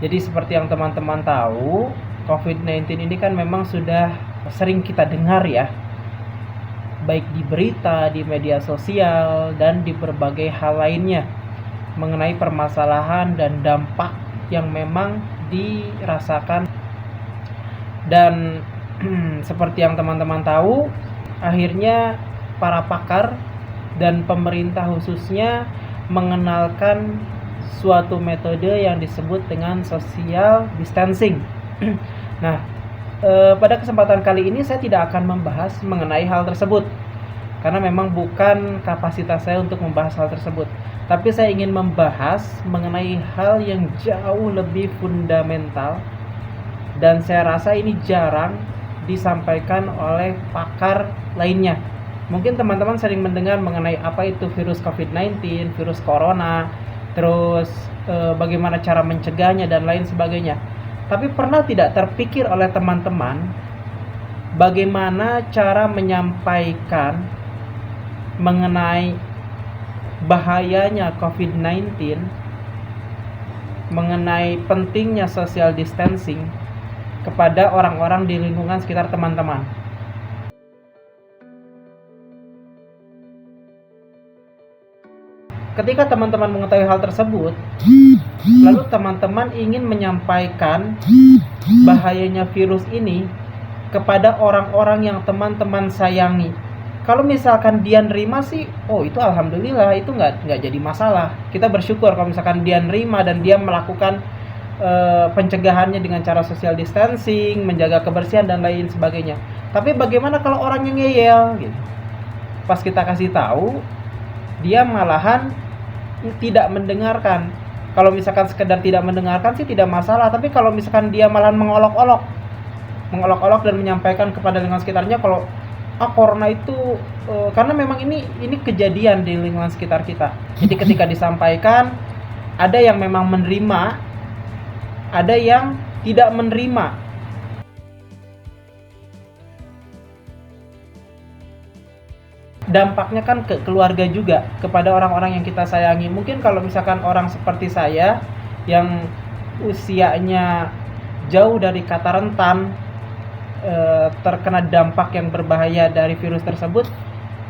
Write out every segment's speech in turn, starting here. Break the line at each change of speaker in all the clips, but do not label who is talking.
Jadi seperti yang teman-teman tahu, COVID-19 ini kan memang sudah sering kita dengar ya, baik di berita, di media sosial, dan di berbagai hal lainnya, mengenai permasalahan dan dampak yang memang dirasakan. Dan seperti yang teman-teman tahu, akhirnya para pakar dan pemerintah khususnya mengenalkan suatu metode yang disebut dengan social distancing. Nah, pada kesempatan kali ini saya tidak akan membahas mengenai hal tersebut, karena memang bukan kapasitas saya untuk membahas hal tersebut. Tapi saya ingin membahas mengenai hal yang jauh lebih fundamental, dan saya rasa ini jarang disampaikan oleh pakar lainnya. Mungkin teman-teman sering mendengar mengenai apa itu virus COVID-19, virus corona, terus bagaimana cara mencegahnya dan lain sebagainya. Tapi pernah tidak terpikir oleh teman-teman bagaimana cara menyampaikan mengenai bahayanya COVID-19, mengenai pentingnya social distancing kepada orang-orang di lingkungan sekitar teman-teman? Ketika teman-teman mengetahui hal tersebut, lalu teman-teman ingin menyampaikan bahayanya virus ini kepada orang-orang yang teman-teman sayangi. Kalau misalkan dia nerima sih, oh itu alhamdulillah, itu nggak jadi masalah. Kita bersyukur kalau misalkan dia nerima dan dia melakukan pencegahannya dengan cara social distancing, menjaga kebersihan dan lain sebagainya. Tapi bagaimana kalau orangnya ngeyel gitu? Pas kita kasih tahu, dia malahan tidak mendengarkan. Kalau misalkan sekedar tidak mendengarkan sih tidak masalah, tapi kalau misalkan dia malahan mengolok-olok dan menyampaikan kepada lingkungan sekitarnya kalau corona itu karena memang ini kejadian di lingkungan sekitar kita. Jadi ketika disampaikan, ada yang memang menerima, ada yang tidak menerima. Dampaknya kan ke keluarga juga, kepada orang-orang yang kita sayangi. Mungkin kalau misalkan orang seperti saya yang usianya jauh dari kata rentan terkena dampak yang berbahaya dari virus tersebut,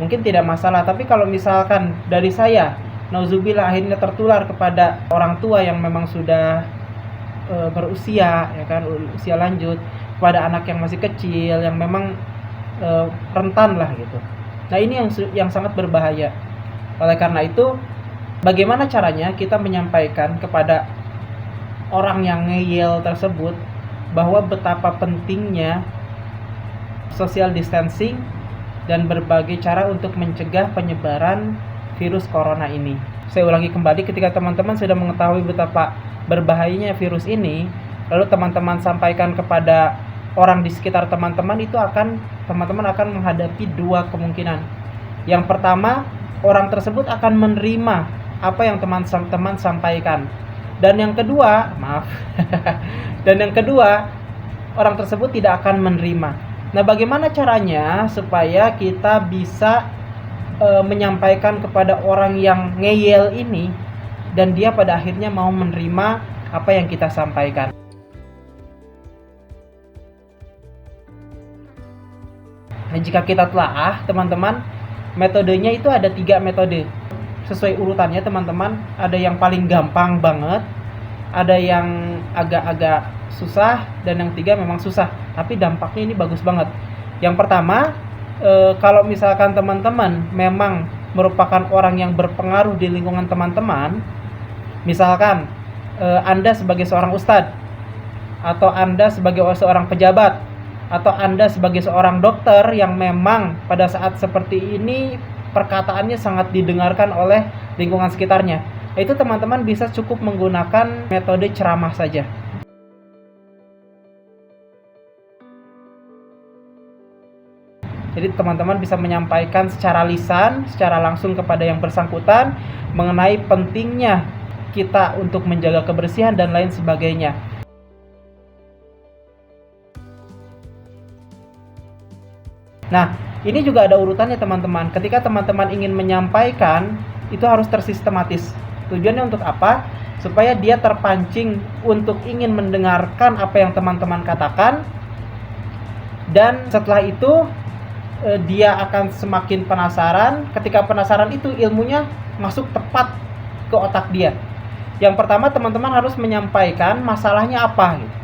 mungkin tidak masalah. Tapi kalau misalkan dari saya, nauzubillah, akhirnya tertular kepada orang tua yang memang sudah berusia, ya kan, usia lanjut, pada anak yang masih kecil yang memang rentan lah gitu. Nah, ini yang sangat berbahaya. Oleh karena itu, bagaimana caranya kita menyampaikan kepada orang yang ngeyel tersebut bahwa betapa pentingnya social distancing dan berbagai cara untuk mencegah penyebaran virus corona ini. Saya ulangi kembali, ketika teman-teman sudah mengetahui betapa berbahayanya virus ini, lalu teman-teman sampaikan kepada orang di sekitar teman-teman, itu teman-teman akan menghadapi dua kemungkinan. Yang pertama, orang tersebut akan menerima apa yang teman-teman sampaikan. Dan yang kedua, orang tersebut tidak akan menerima. Nah, bagaimana caranya supaya kita bisa menyampaikan kepada orang yang ngeyel ini dan dia pada akhirnya mau menerima apa yang kita sampaikan? Nah, jika kita telaah, teman-teman, metodenya itu ada 3 metode. Sesuai urutannya, teman-teman, ada yang paling gampang banget, ada yang agak-agak susah, dan yang 3 memang susah. Tapi dampaknya ini bagus banget. Yang pertama, kalau misalkan teman-teman memang merupakan orang yang berpengaruh di lingkungan teman-teman, misalkan Anda sebagai seorang ustadz, atau Anda sebagai seorang pejabat, atau Anda sebagai seorang dokter yang memang pada saat seperti ini perkataannya sangat didengarkan oleh lingkungan sekitarnya, itu teman-teman bisa cukup menggunakan metode ceramah saja. Jadi teman-teman bisa menyampaikan secara lisan, secara langsung kepada yang bersangkutan mengenai pentingnya kita untuk menjaga kebersihan dan lain sebagainya. Nah, ini juga ada urutannya, teman-teman. Ketika teman-teman ingin menyampaikan, itu harus tersistematis. Tujuannya untuk apa? supaya dia terpancing untuk ingin mendengarkan apa yang teman-teman katakan, dan setelah itu dia akan semakin penasaran. Ketika penasaran itu ilmunya masuk tepat ke otak dia. Yang pertama, teman-teman harus menyampaikan masalahnya apa gitu.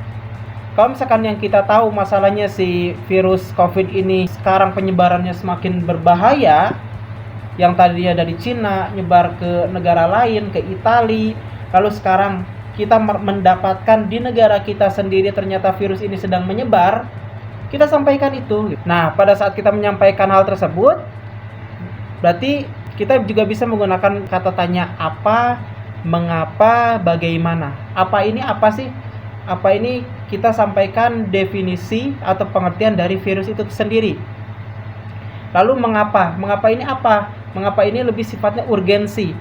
Kalau misalkan yang kita tahu masalahnya si virus COVID ini sekarang penyebarannya semakin berbahaya, yang tadinya dari Cina nyebar ke negara lain, ke Italia, lalu sekarang kita mendapatkan di negara kita sendiri ternyata virus ini sedang menyebar, kita sampaikan itu. Nah, pada saat kita menyampaikan hal tersebut, berarti kita juga bisa menggunakan kata tanya apa, mengapa, bagaimana. Apa ini apa sih? Apa ini kita sampaikan definisi atau pengertian dari virus itu sendiri. Lalu mengapa? Mengapa ini apa? Mengapa ini lebih sifatnya urgensi.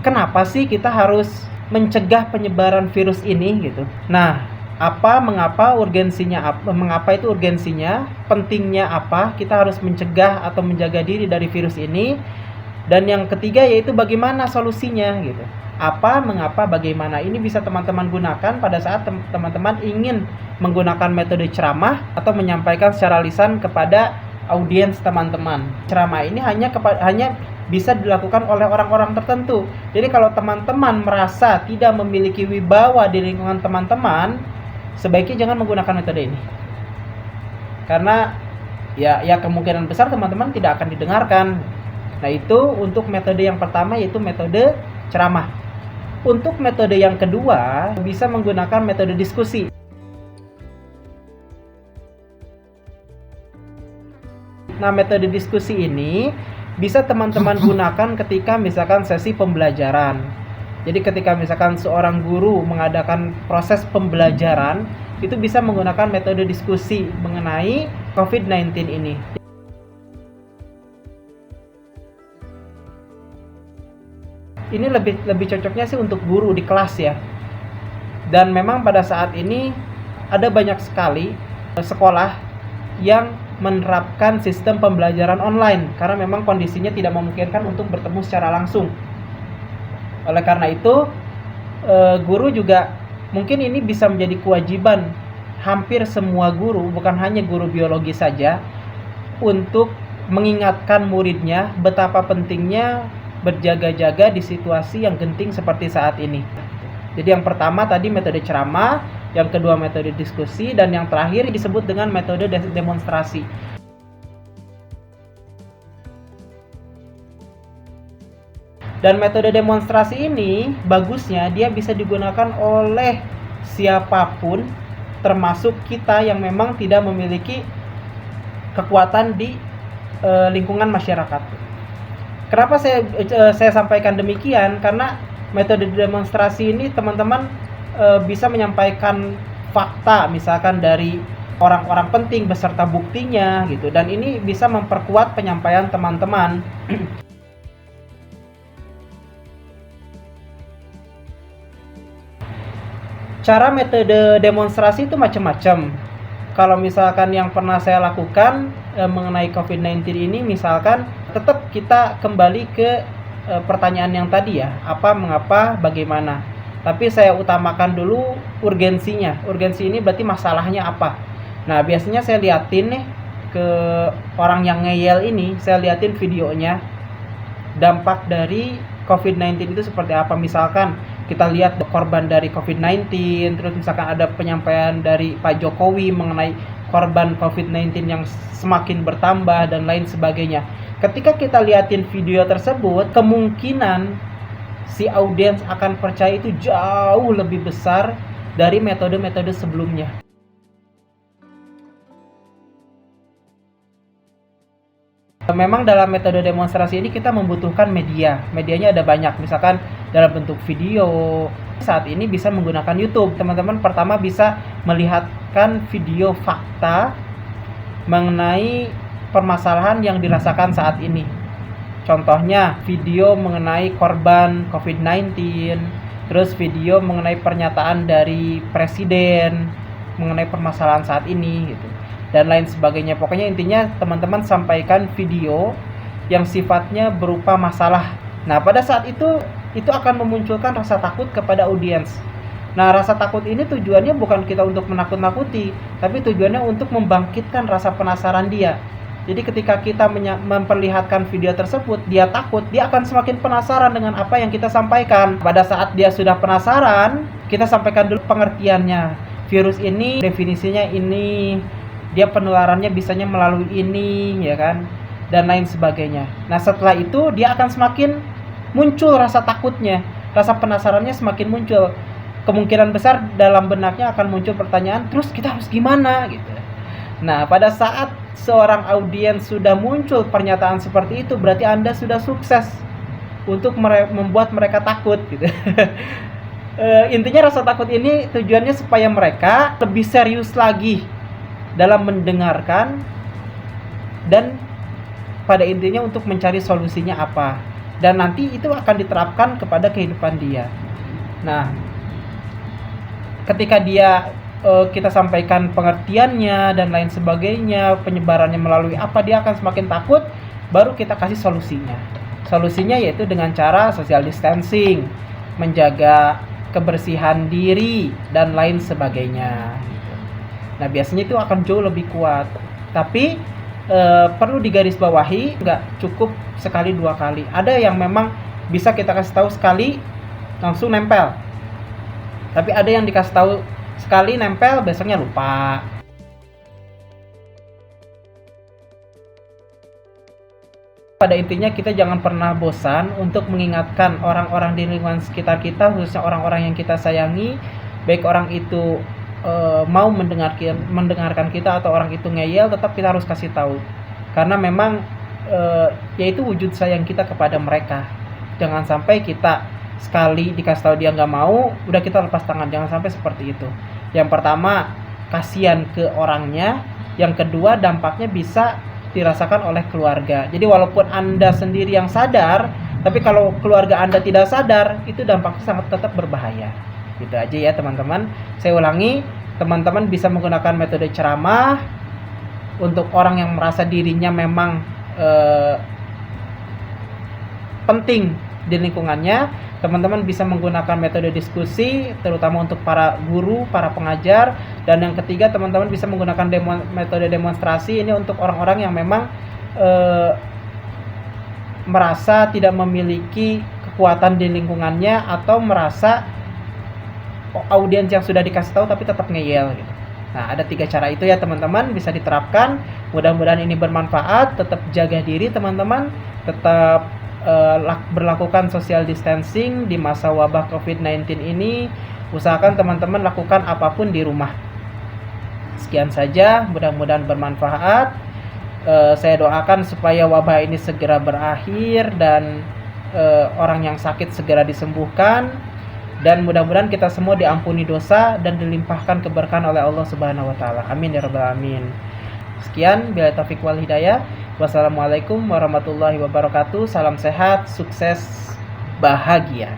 Kenapa sih kita harus mencegah penyebaran virus ini gitu. Nah, apa, mengapa, urgensinya apa? Mengapa itu urgensinya? Pentingnya apa? Kita harus mencegah atau menjaga diri dari virus ini. Dan yang ketiga yaitu bagaimana solusinya gitu. Apa, mengapa, bagaimana. Ini bisa teman-teman gunakan pada saat teman-teman ingin menggunakan metode ceramah atau menyampaikan secara lisan kepada audiens teman-teman. Ceramah ini hanya bisa dilakukan oleh orang-orang tertentu. Jadi kalau teman-teman merasa tidak memiliki wibawa di lingkungan teman-teman, sebaiknya jangan menggunakan metode ini. Karena ya kemungkinan besar teman-teman tidak akan didengarkan. Nah, itu untuk metode yang pertama, yaitu metode ceramah. Untuk metode yang kedua, bisa menggunakan metode diskusi. Nah, metode diskusi ini bisa teman-teman gunakan ketika misalkan sesi pembelajaran. Jadi ketika misalkan seorang guru mengadakan proses pembelajaran, itu bisa menggunakan metode diskusi mengenai COVID-19 ini. Ini lebih cocoknya sih untuk guru di kelas ya. Dan memang pada saat ini ada banyak sekali sekolah yang menerapkan sistem pembelajaran online karena memang kondisinya tidak memungkinkan untuk bertemu secara langsung. Oleh karena itu, guru juga mungkin ini bisa menjadi kewajiban hampir semua guru, bukan hanya guru biologi saja, untuk mengingatkan muridnya betapa pentingnya berjaga-jaga di situasi yang genting seperti saat ini. Jadi yang pertama tadi metode ceramah, yang kedua metode diskusi, dan yang terakhir disebut dengan metode demonstrasi. Dan metode demonstrasi ini bagusnya dia bisa digunakan oleh siapapun, termasuk kita yang memang tidak memiliki kekuatan di lingkungan masyarakat. Kenapa saya sampaikan demikian? Karena metode demonstrasi ini teman-teman bisa menyampaikan fakta misalkan dari orang-orang penting beserta buktinya gitu, dan ini bisa memperkuat penyampaian teman-teman. Cara metode demonstrasi itu macam-macam. Kalau misalkan yang pernah saya lakukan mengenai COVID-19 ini, misalkan tetap kita kembali ke pertanyaan yang tadi ya, apa, mengapa, bagaimana. Tapi saya utamakan dulu urgensinya. Urgensi ini berarti masalahnya apa. Nah, biasanya saya liatin nih ke orang yang ngeyel ini, saya liatin videonya. Dampak dari COVID-19 itu seperti apa. Misalkan kita lihat korban dari COVID-19, terus misalkan ada penyampaian dari Pak Jokowi mengenai korban COVID-19 yang semakin bertambah dan lain sebagainya. Ketika kita liatin video tersebut, kemungkinan si audiens akan percaya itu jauh lebih besar dari metode-metode sebelumnya. Memang dalam metode demonstrasi ini kita membutuhkan media. Medianya ada banyak, misalkan dalam bentuk video. Saat ini bisa menggunakan YouTube. Teman-teman pertama bisa melihatkan video fakta mengenai permasalahan yang dirasakan saat ini. Contohnya video mengenai korban COVID-19, terus video mengenai pernyataan dari presiden mengenai permasalahan saat ini gitu, dan lain sebagainya. Pokoknya intinya teman-teman sampaikan video yang sifatnya berupa masalah. Nah, pada saat itu itu akan memunculkan rasa takut kepada audiens. Nah, rasa takut ini tujuannya bukan kita untuk menakut-nakuti, tapi tujuannya untuk membangkitkan rasa penasaran dia. Jadi ketika kita memperlihatkan video tersebut, dia takut, dia akan semakin penasaran dengan apa yang kita sampaikan. Pada saat dia sudah penasaran, kita sampaikan dulu pengertiannya. Virus ini definisinya ini, dia penularannya bisanya melalui ini, ya kan, dan lain sebagainya. Nah, setelah itu dia akan semakin muncul rasa takutnya, rasa penasarannya semakin muncul. Kemungkinan besar dalam benaknya akan muncul pertanyaan, terus kita harus gimana gitu. Nah, pada saat seorang audiens sudah muncul pernyataan seperti itu, berarti Anda sudah sukses untuk membuat mereka takut gitu. Intinya rasa takut ini tujuannya supaya mereka lebih serius lagi dalam mendengarkan, dan pada intinya untuk mencari solusinya apa, dan nanti itu akan diterapkan kepada kehidupan dia. Nah, ketika dia kita sampaikan pengertiannya dan lain sebagainya, penyebarannya melalui apa, dia akan semakin takut. Baru kita kasih solusinya. Solusinya yaitu dengan cara social distancing, menjaga kebersihan diri dan lain sebagainya. Nah, biasanya itu akan jauh lebih kuat. Tapi perlu digarisbawahi, nggak cukup sekali 2 kali. Ada yang memang bisa kita kasih tahu sekali langsung nempel. Tapi ada yang dikasih tahu sekali nempel, besoknya lupa. Pada intinya kita jangan pernah bosan untuk mengingatkan orang-orang di lingkungan sekitar kita, khususnya orang-orang yang kita sayangi, baik orang itu mau mendengarkan kita atau orang itu ngeyel, tetap kita harus kasih tahu. Karena memang yaitu wujud sayang kita kepada mereka. Jangan sampai kita sekali dikasih tahu dia nggak mau, udah kita lepas tangan. Jangan sampai seperti itu. Yang pertama, kasihan ke orangnya. Yang kedua, dampaknya bisa dirasakan oleh keluarga. Jadi walaupun Anda sendiri yang sadar, tapi kalau keluarga Anda tidak sadar, itu dampaknya sangat tetap berbahaya. Gitu aja ya teman-teman. Saya ulangi, teman-teman bisa menggunakan metode ceramah untuk orang yang merasa dirinya memang penting di lingkungannya. Teman-teman bisa menggunakan metode diskusi, terutama untuk para guru, para pengajar. Dan yang ketiga, teman-teman bisa menggunakan metode demonstrasi. Ini untuk orang-orang yang memang merasa tidak memiliki kekuatan di lingkungannya, atau merasa audiens yang sudah dikasih tahu tapi tetap ngeyel gitu. Nah, ada 3 cara itu ya teman-teman, bisa diterapkan. Mudah-mudahan ini bermanfaat. Tetap jaga diri teman-teman, tetap berlakukan social distancing di masa wabah COVID-19 ini. Usahakan teman-teman lakukan apapun di rumah. Sekian saja, mudah-mudahan bermanfaat. Saya doakan supaya wabah ini segera berakhir dan orang yang sakit segera disembuhkan, dan mudah-mudahan kita semua diampuni dosa dan dilimpahkan keberkahan oleh Allah Subhanahu wa taala. Amin ya rabbal alamin. Sekian, billahi taufiq wal hidayah. Wassalamualaikum warahmatullahi wabarakatuh. Salam sehat, sukses, bahagia.